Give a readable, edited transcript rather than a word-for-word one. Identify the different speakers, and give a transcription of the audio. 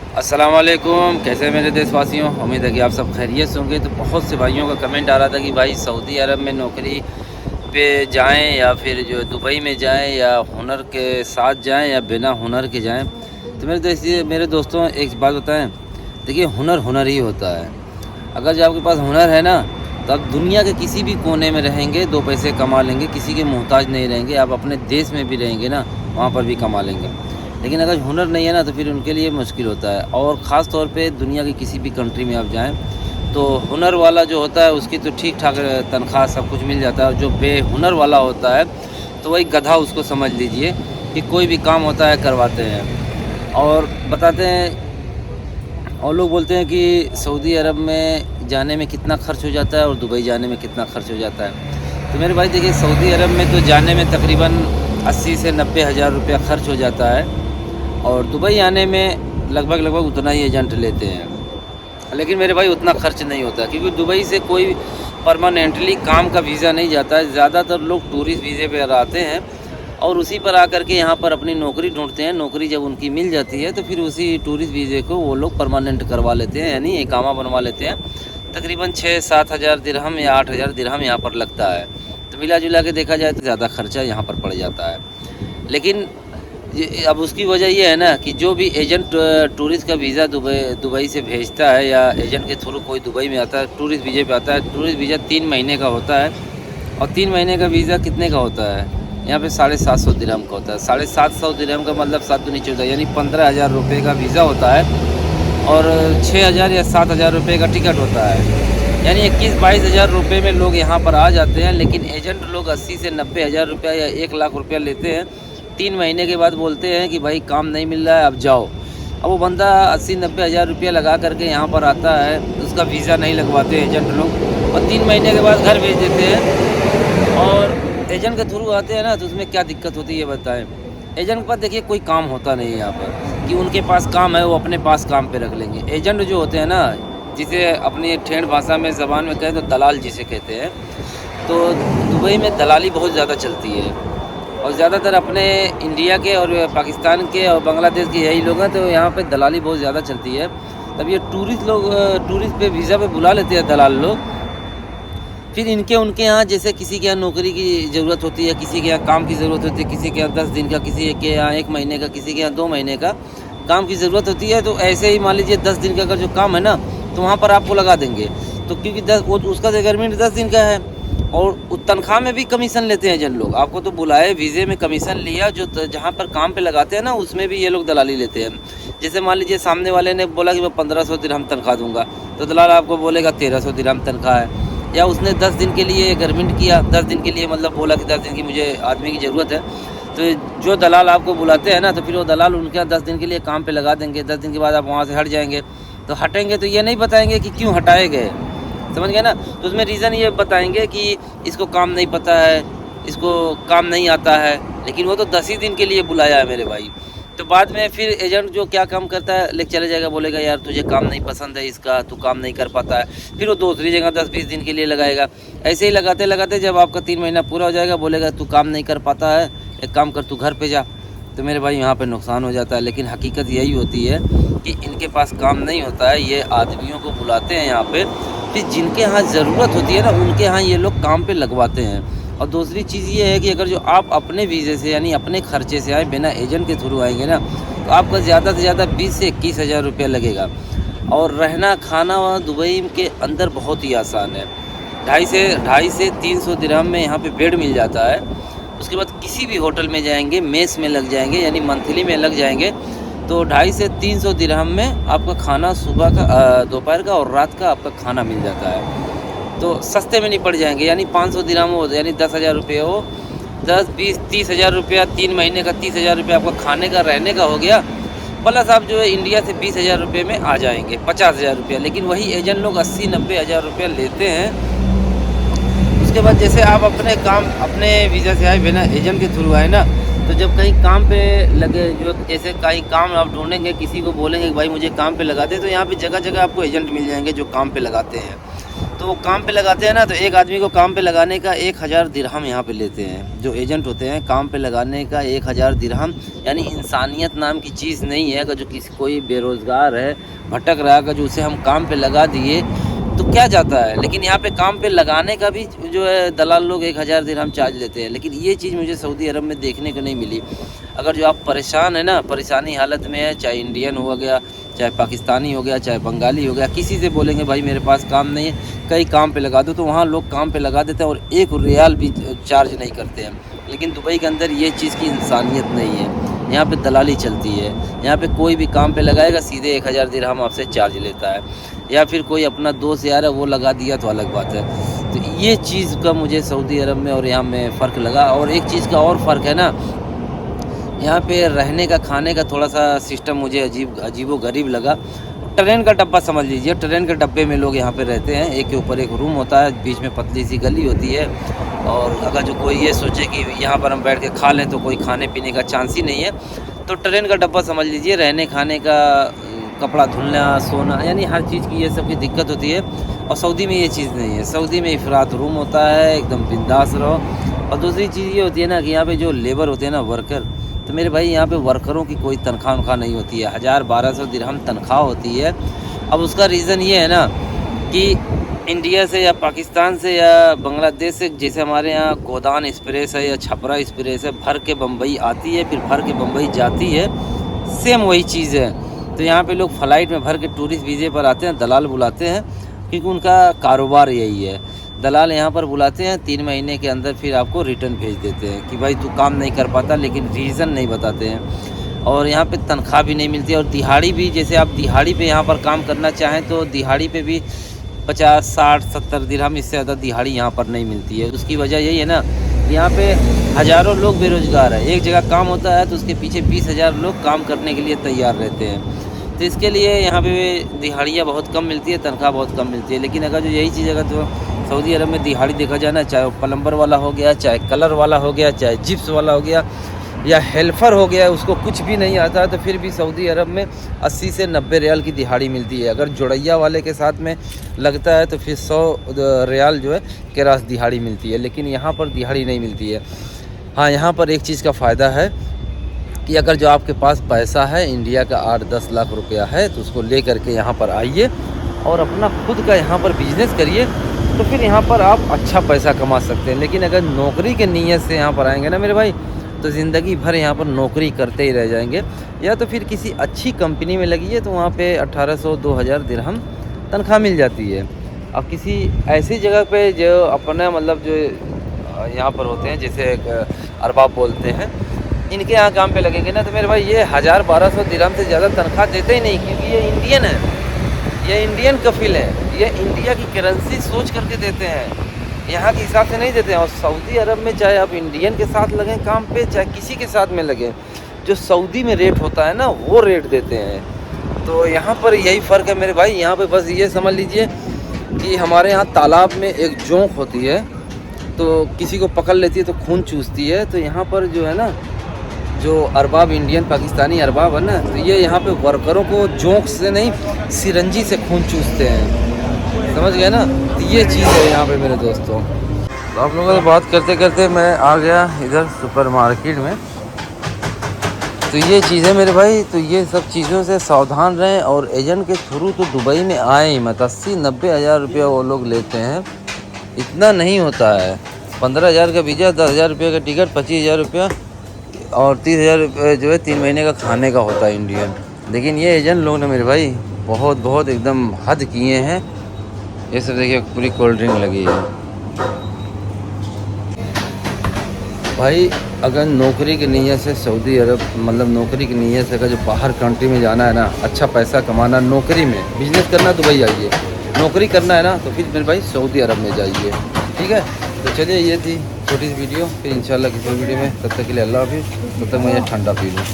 Speaker 1: अस्सलाम वालेकुम। कैसे मेरे देशवासियों, उम्मीद है कि आप सब खैरियत से होंगे। तो बहुत से भाइयों का कमेंट आ रहा था कि भाई सऊदी अरब में नौकरी पे जाएं या फिर जो दुबई में जाएं या हुनर के साथ जाएं या बिना हुनर के जाएं। तो मेरे दोस्तों एक बात बताएं, देखिए हुनर हुनर ही होता है। अगर जो आपके पास हुनर है ना, तो आप दुनिया के किसी भी कोने में रहेंगे, दो पैसे कमा लेंगे, किसी के मोहताज नहीं रहेंगे। आप अपने देश में भी रहेंगे ना, वहाँ पर भी कमा लेंगे। लेकिन अगर हुनर नहीं है ना, तो फिर उनके लिए मुश्किल होता है। और ख़ास तौर पे दुनिया की किसी भी कंट्री में आप जाएं, तो हुनर वाला जो होता है उसकी तो ठीक ठाक तनख्वाह सब कुछ मिल जाता है। और जो बेहुनर वाला होता है तो वही गधा उसको समझ लीजिए कि कोई भी काम होता है करवाते हैं और बताते हैं। और लोग बोलते हैं कि सऊदी अरब में जाने में कितना ख़र्च हो जाता है और दुबई जाने में कितना ख़र्च हो जाता है। तो मेरे भाई देखिए, सऊदी अरब में तो जाने में तकरीबन 80 से 90 हज़ार रुपया ख़र्च हो जाता है और दुबई आने में लगभग उतना ही एजेंट लेते हैं। लेकिन मेरे भाई उतना खर्च नहीं होता, क्योंकि दुबई से कोई परमानेंटली काम का वीज़ा नहीं जाता है। ज़्यादातर लोग टूरिस्ट वीज़े पर आते हैं और उसी पर आकर के यहाँ पर अपनी नौकरी ढूंढते हैं। नौकरी जब उनकी मिल जाती है तो फिर उसी टूरिस्ट वीज़े को वो लोग परमानेंट करवा लेते हैं, यानी इकामा बनवा लेते हैं। तकरीबन 6-7 हज़ार दिरहम या 8 हज़ार दिरहम यहाँ पर लगता है। तो मिला जुला के देखा जाए तो ज़्यादा खर्चा यहाँ पर पड़ जाता है। लेकिन अब उसकी वजह ये है ना कि जो भी एजेंट टूरिस्ट का वीज़ा दुबई से भेजता है या एजेंट के थ्रू कोई दुबई में आता है, टूरिस्ट वीज़े पे आता है। टूरिस्ट वीज़ा 3 महीने का होता है और 3 महीने का वीज़ा कितने का होता है? यहाँ पे 750 दिरहम का होता है। 750 दिरहम का मतलब 7 दूनी 14, यानी 15,000 रुपये का वीज़ा होता है और 6,000 या 7,000 रुपये का टिकट होता है। यानी 21-22 हज़ार रुपये में लोग यहाँ पर आ जाते हैं। लेकिन एजेंट लोग 80 से 90 हज़ार रुपया या 1 लाख रुपया लेते हैं। 3 महीने के बाद बोलते हैं कि भाई काम नहीं मिल रहा है, अब जाओ। अब वो बंदा 80-90 हज़ार रुपया लगा करके यहाँ पर आता है, उसका वीज़ा नहीं लगवाते एजेंट लोग और 3 महीने के बाद घर भेज देते हैं। और एजेंट के थ्रू आते हैं ना, तो उसमें क्या दिक्कत होती है बताएं। एजेंट के पास देखिए कोई काम होता नहीं है यहाँ पर कि उनके पास काम है वो अपने पास काम पे रख लेंगे। एजेंट जो होते हैं ना, जिसे अपनी ठेठ भाषा में ज़बान में कहें तो दलाल जिसे कहते हैं, तो दुबई में दलाली बहुत ज़्यादा चलती है और ज़्यादातर अपने इंडिया के और पाकिस्तान के और बांग्लादेश के यही लोग हैं। तो यहाँ पे दलाली बहुत ज़्यादा चलती है। तब ये टूरिस्ट पे वीज़ा पे बुला लेते हैं दलाल लोग। फिर उनके यहाँ जैसे किसी के यहाँ नौकरी की ज़रूरत होती है, किसी के यहाँ काम की ज़रूरत होती है, किसी के यहाँ 10 दिन का, किसी के यहाँ 1 महीने का, किसी के यहाँ 2 महीने का काम की ज़रूरत होती है। तो ऐसे ही मान लीजिए 10 दिन का अगर जो काम है ना, तो वहाँ पर आपको लगा देंगे। तो क्योंकि उसका एग्रीमेंट 10 दिन का है और तनख्वाह में भी कमीशन लेते हैं एजेंट लोग। आपको तो बुलाए, वीज़े में कमीशन लिया, जो जहाँ पर काम पे लगाते हैं ना उसमें भी ये लोग दलाली लेते हैं। जैसे मान लीजिए सामने वाले ने बोला कि मैं 1500 दिरहम तनख्वाह दूंगा, तो दलाल आपको बोलेगा 1300 दिरहम तनख्वाह है। या उसने 10 दिन के लिए एग्रीमेंट किया, 10 दिन के लिए मतलब बोला कि 10 दिन की मुझे आदमी की ज़रूरत है, तो जो दलाल आपको बुलाते हैं ना, तो फिर वो दलाल उनके यहाँ 10 दिन के लिए काम पे लगा देंगे। 10 दिन के बाद आप वहाँ से हट जाएंगे। तो हटेंगे तो ये नहीं बताएंगे कि क्यों हटाए गए, समझ गए ना। तो उसमें रीज़न ये बताएंगे कि इसको काम नहीं पता है, इसको काम नहीं आता है। लेकिन वो तो 10 ही दिन के लिए बुलाया है मेरे भाई। तो बाद में फिर एजेंट जो क्या काम करता है लेके चले जाएगा, बोलेगा यार तुझे काम नहीं पसंद है इसका, तू काम नहीं कर पाता है। फिर वो दूसरी जगह 10-20 दिन के लिए लगाएगा। ऐसे ही लगाते लगाते जब आपका 3 महीना पूरा हो जाएगा, बोलेगा तू काम नहीं कर पाता है, एक काम कर तू घर पे जा। तो मेरे भाई यहाँ पे नुकसान हो जाता है। लेकिन हकीकत यही होती है कि इनके पास काम नहीं होता है, ये आदमियों को बुलाते हैं यहाँ पे, फिर जिनके यहाँ ज़रूरत होती है ना उनके यहाँ ये लोग काम पे लगवाते हैं। और दूसरी चीज़ ये है कि अगर जो आप अपने वीज़े से यानी अपने खर्चे से आए, बिना एजेंट के थ्रू आएंगे ना, तो आपका ज़्यादा से ज़्यादा 20 से 21 हज़ार रुपया लगेगा। और रहना खाना वहाँ दुबई के अंदर बहुत ही आसान है। 250 से 300 दिरहम में यहाँ पे बेड मिल जाता है। उसके बाद किसी भी होटल में जाएंगे, मेस में लग जाएंगे, यानी मंथली में लग जाएंगे, तो 250 से 300 दिरहम में आपका खाना सुबह का, दोपहर का और रात का आपका खाना मिल जाता है। तो सस्ते में नहीं पड़ जाएंगे। यानी 500 दिरहम हो, यानी 10 हज़ार रुपये हो, 10, 20, 30 हज़ार रुपया 3 महीने का, 30 हज़ार रुपया आपका खाने का रहने का हो गया। प्लस आप जो है इंडिया से 20 हज़ार रुपये में आ जाएंगे, 50 हज़ार रुपया। लेकिन वही एजेंट लोग 80-90 हज़ार रुपया लेते हैं। उसके बाद जैसे आप अपने वीज़ा से आए, बिना एजेंट के थ्रू आए ना, तो जब कहीं काम पे लगे, जो जैसे कहीं काम आप ढूंढेंगे, किसी को बोलेंगे कि भाई मुझे काम पे लगा दे, तो यहाँ पे जगह जगह आपको एजेंट मिल जाएंगे जो काम पे लगाते हैं। तो काम पे लगाते हैं ना, तो एक आदमी को काम पे लगाने का 1000 दिरहम यहाँ पे लेते हैं। जो एजेंट होते हैं काम पे लगाने का 1000 दिरहम, यानी इंसानियत नाम की चीज़ नहीं है। अगर जो किसी कोई बेरोज़गार है, भटक रहा है, जो उसे हम काम पे लगा दिए तो क्या जाता है। लेकिन यहाँ पे काम पे लगाने का भी जो है दलाल लोग 1000 दिरहम चार्ज लेते हैं। लेकिन ये चीज़ मुझे सऊदी अरब में देखने को नहीं मिली। अगर जो आप परेशान है ना, परेशानी हालत में है, चाहे इंडियन हो गया, चाहे पाकिस्तानी हो गया, चाहे बंगाली हो गया, किसी से बोलेंगे भाई मेरे पास काम नहीं है, कहीं काम पे लगा दो, तो वहाँ लोग काम पे लगा देते हैं और 1 रियाल भी चार्ज नहीं करते हैं। लेकिन दुबई के अंदर ये चीज़ की इंसानियत नहीं है। यहाँ पे दलाली चलती है। यहाँ पे कोई भी काम पे लगाएगा सीधे 1000 दिरहम आपसे चार्ज लेता है, या फिर कोई अपना दोस्त यार है वो लगा दिया तो अलग बात है। तो ये चीज़ का मुझे सऊदी अरब में और यहाँ में फ़र्क लगा। और एक चीज़ का और फ़र्क है ना, यहाँ पे रहने का, खाने का थोड़ा सा सिस्टम मुझे अजीबो-गरीब लगा। ट्रेन का डब्बा समझ लीजिए, ट्रेन के डब्बे में लोग यहाँ पे रहते हैं। एक के ऊपर एक रूम होता है, बीच में पतली सी गली होती है। और अगर जो कोई ये सोचे कि यहाँ पर हम बैठ के खा लें तो कोई खाने पीने का चांस ही नहीं है। तो ट्रेन का डब्बा समझ लीजिए, रहने खाने का, कपड़ा धुलना, सोना, यानी हर चीज़ की ये सब की दिक्कत होती है। और सऊदी में ये चीज़ नहीं है। सऊदी में इफ़रात रूम होता है, एकदम बिंदास रहो। और दूसरी चीज़ ये होती है ना कि यहाँ पे जो लेबर होते हैं ना, वर्कर, तो मेरे भाई यहाँ पे वर्करों की कोई तनख्वाह नहीं होती है। 1000-1200 दिरहम तनख्वाह होती है। अब उसका रीज़न ये है ना कि इंडिया से या पाकिस्तान से या बांग्लादेश से, जैसे हमारे यहाँ गोदान एक्सप्रेस है या छपरा एक्सप्रेस है, भर के बम्बई आती है, फिर भर के बम्बई जाती है, सेम वही चीज़ है। तो यहाँ पे लोग फ़्लाइट में भर के टूरिस्ट वीज़े पर आते हैं, दलाल बुलाते हैं, क्योंकि उनका कारोबार यही है। दलाल यहाँ पर बुलाते हैं, 3 महीने के अंदर फिर आपको रिटर्न भेज देते हैं कि भाई तू काम नहीं कर पाता, लेकिन रीज़न नहीं बताते हैं। और यहाँ पे तनख्वाह भी नहीं मिलती। और दिहाड़ी भी, जैसे आप दिहाड़ी पे यहाँ पर काम करना चाहें तो दिहाड़ी पे भी 50, 60, 70 दिरहम, इससे ज़्यादा दिहाड़ी यहाँ पर नहीं मिलती है। उसकी वजह यही है ना, यहाँ पे हज़ारों लोग बेरोज़गार है। एक जगह काम होता है तो उसके पीछे 20,000 लोग काम करने के लिए तैयार रहते हैं। तो इसके लिए यहाँ पे दिहाड़ियाँ बहुत कम मिलती है, तनख्वाह बहुत कम मिलती है। लेकिन अगर जो यही चीज़ अगर तो सऊदी अरब में दिहाड़ी देखा जाए ना, चाहे प्लम्बर वाला हो गया, चाहे कलर वाला हो गया, चाहे जिप्स वाला हो गया, या हेल्पर हो गया, उसको कुछ भी नहीं आता है, तो फिर भी सऊदी अरब में 80 से 90 रियाल की दिहाड़ी मिलती है। अगर जोड़ैया वाले के साथ में लगता है तो फिर 100 रियाल जो है किरास दिहाड़ी मिलती है। लेकिन यहाँ पर दिहाड़ी नहीं मिलती है। हाँ, यहाँ पर एक चीज़ का फ़ायदा है कि अगर जो आपके पास पैसा है, इंडिया का 8-10 लाख रुपया है, तो उसको ले करके यहाँ पर आइए और अपना खुद का यहाँ पर बिजनेस करिए, तो फिर यहाँ पर आप अच्छा पैसा कमा सकते हैं। लेकिन अगर नौकरी के नीयत से यहाँ पर आएंगे ना मेरे भाई, तो ज़िंदगी भर यहाँ पर नौकरी करते ही रह जाएंगे। या तो फिर किसी अच्छी कंपनी में लगिए, तो वहाँ पे 1800-2000 दिरहम तनख्वाह मिल जाती है। अब किसी ऐसी जगह पे जो अपना मतलब जो यहाँ पर होते हैं, जैसे अरबाब बोलते हैं, इनके यहाँ काम पे लगेंगे ना, तो मेरे भाई ये 1000-1200 दिरहम से ज़्यादा तनख्वाह देते ही नहीं, क्योंकि ये इंडियन है, ये इंडियन कफिल है, ये इंडिया की करेंसी सोच करके देते हैं, यहाँ के हिसाब से नहीं देते हैं। और सऊदी अरब में चाहे आप इंडियन के साथ लगें काम पे, चाहे किसी के साथ में लगें, जो सऊदी में रेट होता है ना, वो रेट देते हैं। तो यहाँ पर यही फ़र्क है मेरे भाई। यहाँ पे बस ये समझ लीजिए कि हमारे यहाँ तालाब में एक जोंक होती है, तो किसी को पकड़ लेती है तो खून चूसती है। तो यहाँ पर जो है ना, जो अरबाब, इंडियन पाकिस्तानी अरबाब है ना, तो ये यहाँ पे वर्करों को जोंक से नहीं, सिरंजी से खून चूसते हैं, समझ गए ना। तो ये चीज़ है यहाँ पे मेरे दोस्तों। तो आप लोगों से बात करते करते मैं आ गया इधर सुपर मार्केट में। तो ये चीज़ें मेरे भाई, तो ये सब चीज़ों से सावधान रहें। और एजेंट के थ्रू तो दुबई में आए ही मत। 80-90 हज़ार रुपया वो लोग लेते हैं, इतना नहीं होता है। 15,000 का वीज़ा, 10,000 रुपये का टिकट, 25,000 रुपया और 30,000 जो है 3 महीने का खाने का होता है इंडियन। लेकिन ये एजेंट लोग ने मेरे भाई बहुत एकदम हद किए हैं। ये सब देखिए, पूरी कोल्ड ड्रिंक लगी है भाई। अगर नौकरी की नीयत से सऊदी अरब, मतलब नौकरी की नीयत से अगर जो बाहर कंट्री में जाना है ना, अच्छा पैसा कमाना, नौकरी में बिजनेस करना, दुबई आइए। नौकरी करना है ना, तो फिर मेरे भाई सऊदी अरब में जाइए, ठीक है। तो चलिए, ये थी छोटी सी वीडियो, फिर इंशाल्लाह किसी वीडियो में, तब तक के लिए अल्लाह हाफिज़। तब तक मैं ठंडा पी लूँ।